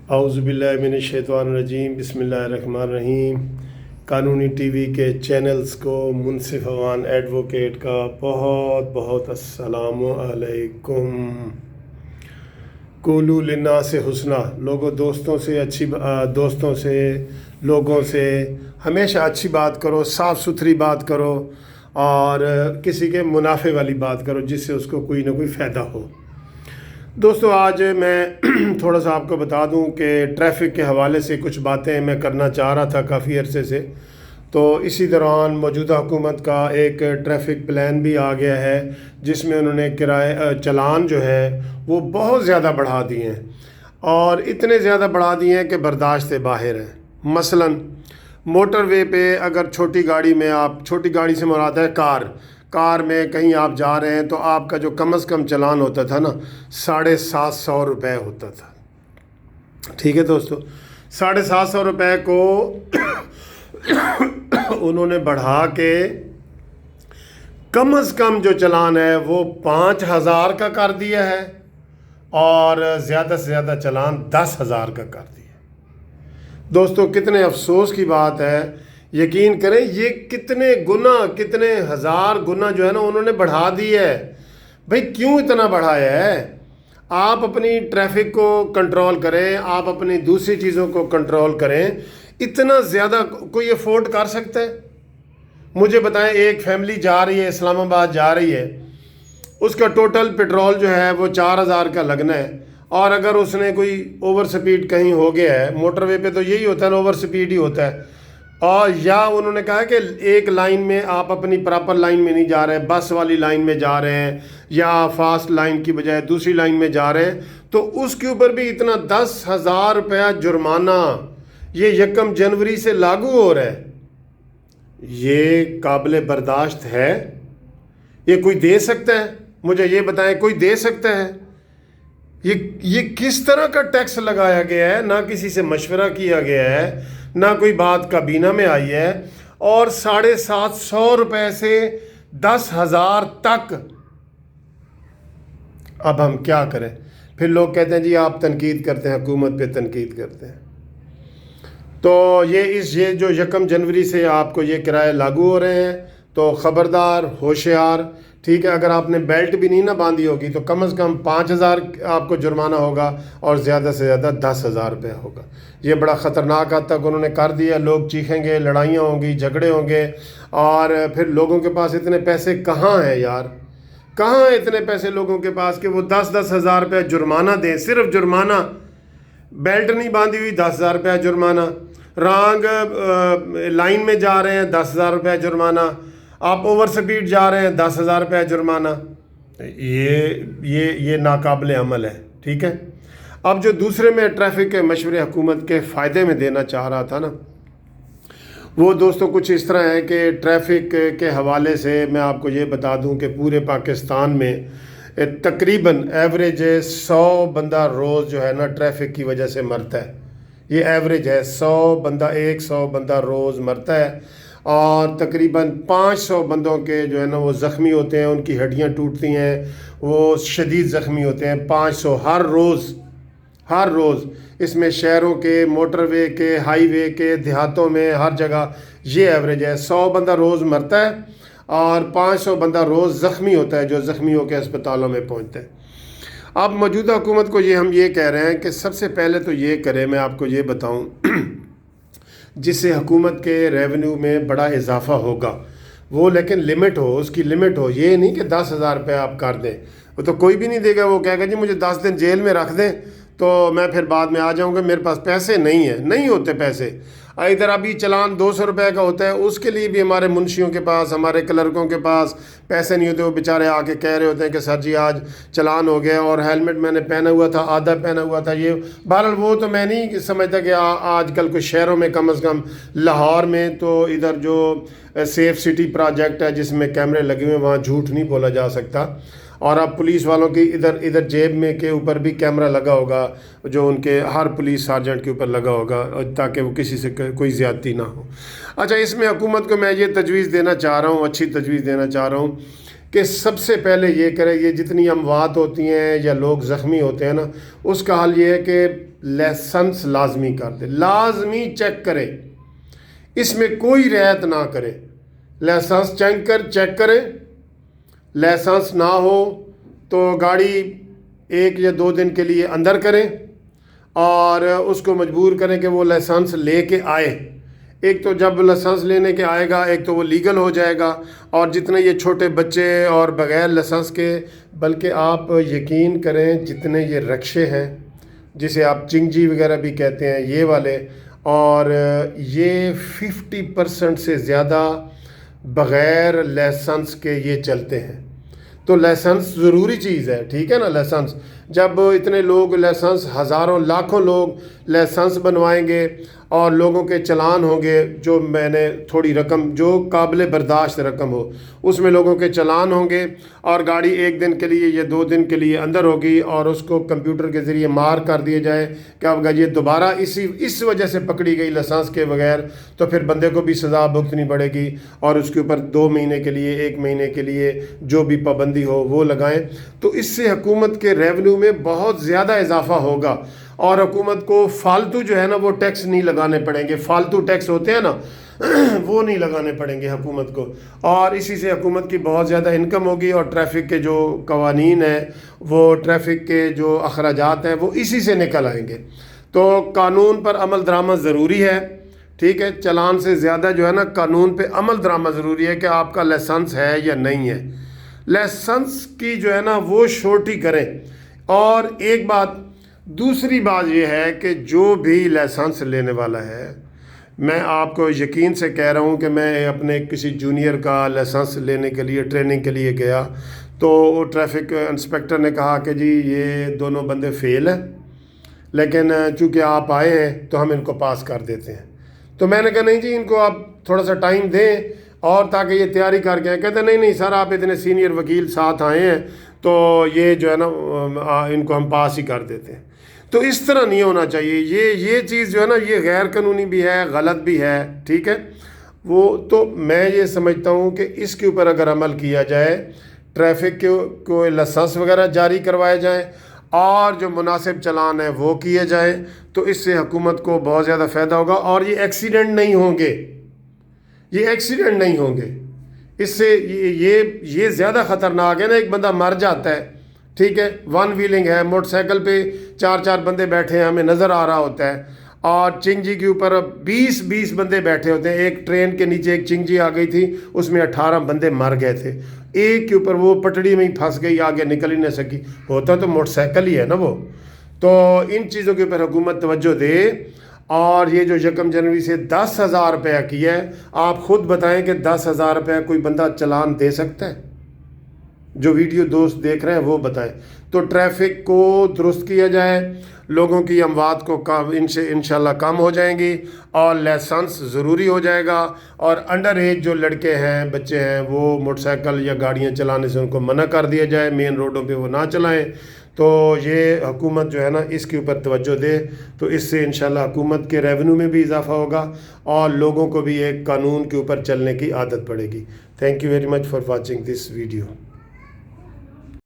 اعوذ باللہ من الشیطان الرجیم، بسم اللہ الرحمن الرحیم۔ قانونی ٹی وی کے چینلز کو منصف اوان ایڈوکیٹ کا بہت بہت السلام علیکم۔ قولوا للناس حسنا، لوگوں دوستوں سے لوگوں سے ہمیشہ اچھی بات کرو، صاف ستھری بات کرو اور کسی کے منافع والی بات کرو جس سے اس کو کوئی نہ کوئی فائدہ ہو۔ دوستو، آج میں تھوڑا سا آپ کو بتا دوں کہ ٹریفک کے حوالے سے کچھ باتیں میں کرنا چاہ رہا تھا کافی عرصے سے، تو اسی دوران موجودہ حکومت کا ایک ٹریفک پلان بھی آ گیا ہے جس میں انہوں نے چلان جو ہے وہ بہت زیادہ بڑھا دیے ہیں، اور اتنے زیادہ بڑھا دیے ہیں کہ برداشت سے باہر ہیں۔ مثلا موٹر وے پہ اگر چھوٹی گاڑی سے مراد ہے کار میں کہیں آپ جا رہے ہیں تو آپ کا جو کم از کم چلان ہوتا تھا نا 750 روپے ہوتا تھا۔ ٹھیک ہے دوستو، 750 روپے کو انہوں نے بڑھا کے کم از کم جو چلان ہے وہ 5000 کا کر دیا ہے، اور زیادہ سے زیادہ چلان 10,000 کا کر دیا۔ دوستو، کتنے افسوس کی بات ہے، یقین کریں یہ کتنے ہزار گنا جو ہے نا انہوں نے بڑھا دی ہے۔ بھئی کیوں اتنا بڑھایا ہے؟ آپ اپنی ٹریفک کو کنٹرول کریں، آپ اپنی دوسری چیزوں کو کنٹرول کریں، اتنا زیادہ کوئی افورڈ کر سکتا ہے؟ مجھے بتائیں، ایک فیملی جا رہی ہے، اسلام آباد جا رہی ہے، اس کا ٹوٹل پیٹرول جو ہے وہ 4000 کا لگنا ہے، اور اگر اس نے کوئی اوور سپیڈ کہیں ہو گیا ہے، موٹر وے پہ تو یہی ہوتا ہے نا، اوور سپیڈ ہی ہوتا ہے، اور یا انہوں نے کہا کہ ایک لائن میں آپ اپنی پراپر لائن میں نہیں جا رہے، بس والی لائن میں جا رہے ہیں، یا فاسٹ لائن کی بجائے دوسری لائن میں جا رہے ہیں، تو اس کے اوپر بھی اتنا 10,000 روپیہ جرمانہ یہ 1 جنوری سے لاگو ہو رہا ہے۔ یہ قابل برداشت ہے؟ یہ کوئی دے سکتا ہے؟ مجھے یہ بتائیں، کوئی دے سکتا ہے؟ یہ کس طرح کا ٹیکس لگایا گیا ہے؟ نہ کسی سے مشورہ کیا گیا ہے، نہ کوئی بات کابینہ میں آئی ہے، اور 750 روپے سے 10,000 تک۔ اب ہم کیا کریں؟ پھر لوگ کہتے ہیں جی آپ تنقید کرتے ہیں، حکومت پہ تنقید کرتے ہیں۔ تو یہ جو 1 جنوری سے آپ کو یہ کرائے لاگو ہو رہے ہیں، تو خبردار، ہوشیار، ٹھیک ہے؟ اگر آپ نے بیلٹ بھی نہیں نہ باندھی ہوگی تو کم از کم 5000 آپ کو جرمانہ ہوگا، اور زیادہ سے زیادہ 10,000 روپے ہوگا۔ یہ بڑا خطرناک حد تک انہوں نے کر دیا۔ لوگ چیخیں گے، لڑائیاں ہوں گی، جھگڑے ہوں گے، اور پھر لوگوں کے پاس اتنے پیسے کہاں ہیں یار؟ کہاں ہیں اتنے پیسے لوگوں کے پاس کہ وہ 10,000 روپے جرمانہ دیں؟ صرف جرمانہ، بیلٹ نہیں باندھی ہوئی 10,000 روپے جرمانہ، رانگ لائن میں جا رہے ہیں 10,000 روپے جرمانہ، آپ اوور سپیڈ جا رہے ہیں 10,000 روپے جرمانہ۔ یہ ناقابل عمل ہے، ٹھیک ہے؟ اب جو دوسرے میں ٹریفک کے مشورے حکومت کے فائدے میں دینا چاہ رہا تھا نا، وہ دوستوں کچھ اس طرح ہے کہ ٹریفک کے حوالے سے میں آپ کو یہ بتا دوں کہ پورے پاکستان میں تقریباً ایوریج 100 بندہ روز جو ہے نا ٹریفک کی وجہ سے مرتا ہے۔ یہ ایوریج ہے، 100 بندہ روز مرتا ہے، اور تقریباً 500 بندوں کے جو ہے نا وہ زخمی ہوتے ہیں، ان کی ہڈیاں ٹوٹتی ہیں، وہ شدید زخمی ہوتے ہیں۔ 500 ہر روز۔ اس میں شہروں کے، موٹر وے کے، ہائی وے کے، دیہاتوں میں، ہر جگہ یہ ایوریج ہے۔ 100 بندہ روز مرتا ہے، اور 500 بندہ روز زخمی ہوتا ہے، جو زخمی ہو کے اسپتالوں میں پہنچتا ہے۔ اب موجودہ حکومت کو ہم یہ کہہ رہے ہیں کہ سب سے پہلے تو یہ کرے، میں آپ کو یہ بتاؤں، جس سے حکومت کے ریونیو میں بڑا اضافہ ہوگا، وہ لیکن لمٹ ہو، اس کی لمٹ ہو۔ یہ نہیں کہ 10,000 روپے آپ کر دیں، وہ تو کوئی بھی نہیں دے گا۔ وہ کہے گا جی مجھے 10 دن جیل میں رکھ دیں تو میں پھر بعد میں آ جاؤں گا، میرے پاس پیسے نہیں ہیں، نہیں ہوتے پیسے۔ ادھر ابھی چلان 200 روپے کا ہوتا ہے، اس کے لیے بھی ہمارے منشیوں کے پاس، ہمارے کلرکوں کے پاس پیسے نہیں ہوتے۔ وہ بیچارے آ کے کہہ رہے ہوتے ہیں کہ سر جی آج چلان ہو گیا، اور ہیلمٹ میں نے پہنا ہوا تھا، آدھا پہنا ہوا تھا۔ یہ بہرحال وہ تو میں نہیں سمجھتا کہ آج کل کچھ شہروں میں، کم از کم لاہور میں تو ادھر جو سیف سٹی پروجیکٹ ہے جس میں کیمرے لگے ہوئے ہیں، وہاں جھوٹ نہیں بولا جا سکتا، اور اب پولیس والوں کی ادھر جیب میں کے اوپر بھی کیمرہ لگا ہوگا، جو ان کے ہر پولیس سارجنٹ کے اوپر لگا ہوگا، تاکہ وہ کسی سے کوئی زیادتی نہ ہو۔ اچھا، اس میں حکومت کو میں یہ تجویز دینا چاہ رہا ہوں، اچھی تجویز دینا چاہ رہا ہوں کہ سب سے پہلے یہ کرے، یہ جتنی اموات ہوتی ہیں یا لوگ زخمی ہوتے ہیں نا، اس کا حل یہ ہے کہ لائسنس لازمی کر دے، لازمی چیک کرے، اس میں کوئی رعایت نہ کرے، لائسنس چیک کرے، لائسنس نہ ہو تو گاڑی 1 یا 2 دن کے لیے اندر کریں اور اس کو مجبور کریں کہ وہ لائسنس لے کے آئے۔ ایک تو جب لائسنس لینے کے آئے گا، ایک تو وہ لیگل ہو جائے گا، اور جتنے یہ چھوٹے بچے اور بغیر لائسنس کے، بلکہ آپ یقین کریں جتنے یہ رکشے ہیں جسے آپ چنگجی وغیرہ بھی کہتے ہیں، یہ والے، اور یہ 50% سے زیادہ بغیر لائسنس کے یہ چلتے ہیں۔ تو لائسنس ضروری چیز ہے، ٹھیک ہے نا۔ لائسنس جب اتنے لوگ لائسنس، ہزاروں لاکھوں لوگ لائسنس بنوائیں گے اور لوگوں کے چلان ہوں گے، جو میں نے تھوڑی رقم جو قابل برداشت رقم ہو اس میں لوگوں کے چلان ہوں گے، اور گاڑی 1 دن کے لیے یا 2 دن کے لیے اندر ہوگی اور اس کو کمپیوٹر کے ذریعے مار کر دیے جائے کہ اب یہ دوبارہ اس وجہ سے پکڑی گئی لائسنس کے بغیر، تو پھر بندے کو بھی سزا بھگتنی پڑے گی، اور اس کے اوپر 2 مہینے کے لیے 1 مہینے کے لیے جو بھی پابندی ہو وہ لگائیں۔ تو اس سے حکومت کے ریونیو میں بہت زیادہ اضافہ ہوگا، اور حکومت کو فالتو جو ہے نا وہ ٹیکس نہیں لگانے پڑیں گے، فالتو ٹیکس ہوتے ہیں نا وہ نہیں لگانے پڑیں گے حکومت کو، اور اسی سے حکومت کی بہت زیادہ انکم ہوگی، اور ٹریفک کے جو قوانین ہیں، وہ ٹریفک کے جو اخراجات ہیں وہ اسی سے نکل آئیں گے۔ تو قانون پر عمل درآمد ضروری ہے، ٹھیک ہے، چلان سے زیادہ جو ہے نا قانون پہ عمل درآمد ضروری ہے کہ آپ کا لائسنس ہے یا نہیں ہے۔ لائسنس کی جو ہے نا وہ شورٹی کریں۔ اور ایک بات، دوسری بات یہ ہے کہ جو بھی لائسنس لینے والا ہے، میں آپ کو یقین سے کہہ رہا ہوں کہ میں اپنے کسی جونیئر کا لائسنس لینے کے لیے ٹریننگ کے لیے گیا، تو وہ ٹریفک انسپیکٹر نے کہا کہ جی یہ دونوں بندے فیل ہیں، لیکن چونکہ آپ آئے ہیں تو ہم ان کو پاس کر دیتے ہیں۔ تو میں نے کہا نہیں جی، ان کو آپ تھوڑا سا ٹائم دیں اور تاکہ یہ تیاری کر کے آئیں۔ کہتے نہیں نہیں سر، آپ اتنے سینئر وکیل ساتھ آئے ہیں تو یہ جو ہے نا ان کو ہم پاس ہی کر دیتے ہیں۔ تو اس طرح نہیں ہونا چاہیے، یہ چیز جو ہے نا یہ غیر قانونی بھی ہے، غلط بھی ہے، ٹھیک ہے۔ وہ تو میں یہ سمجھتا ہوں کہ اس کے اوپر اگر عمل کیا جائے، ٹریفک کو لائسنس وغیرہ جاری کروائے جائیں اور جو مناسب چلان ہے وہ کیے جائیں، تو اس سے حکومت کو بہت زیادہ فائدہ ہوگا، اور یہ ایکسیڈنٹ نہیں ہوں گے، یہ ایکسیڈنٹ نہیں ہوں گے۔ اس سے یہ زیادہ خطرناک ہے نا، ایک بندہ مر جاتا ہے، ٹھیک ہے، 1 ویلنگ ہے، موٹر سائیکل پہ 4 بندے بیٹھے ہیں، ہمیں نظر آ رہا ہوتا ہے، اور چنگجی کے اوپر 20 بندے بیٹھے ہوتے ہیں۔ ایک ٹرین کے نیچے ایک چنگجی آ گئی تھی، اس میں 18 بندے مر گئے تھے، ایک کے اوپر وہ پٹڑی میں ہی پھنس گئی، آگے نکل ہی نہ سکی، ہوتا تو موٹر سائیکل ہی ہے نا وہ۔ تو ان چیزوں کے اوپر حکومت توجہ دے، اور یہ جو 1 جنوری سے 10,000 روپیہ کیا ہے، آپ خود بتائیں کہ 10,000 روپیہ کوئی بندہ چلان دے سکتا ہے؟ جو ویڈیو دوست دیکھ رہے ہیں وہ بتائیں۔ تو ٹریفک کو درست کیا جائے، لوگوں کی اموات کو انشاءاللہ کم ہو جائیں گی، اور لائسنس ضروری ہو جائے گا، اور انڈر ایج جو لڑکے ہیں، بچے ہیں، وہ موٹر سائیکل یا گاڑیاں چلانے سے ان کو منع کر دیا جائے، مین روڈوں پہ وہ نہ چلائیں۔ تو یہ حکومت جو ہے نا اس کے اوپر توجہ دے، تو اس سے انشاءاللہ حکومت کے ریونیو میں بھی اضافہ ہوگا، اور لوگوں کو بھی ایک قانون کے اوپر چلنے کی عادت پڑے گی۔ Thank you very much for watching this video.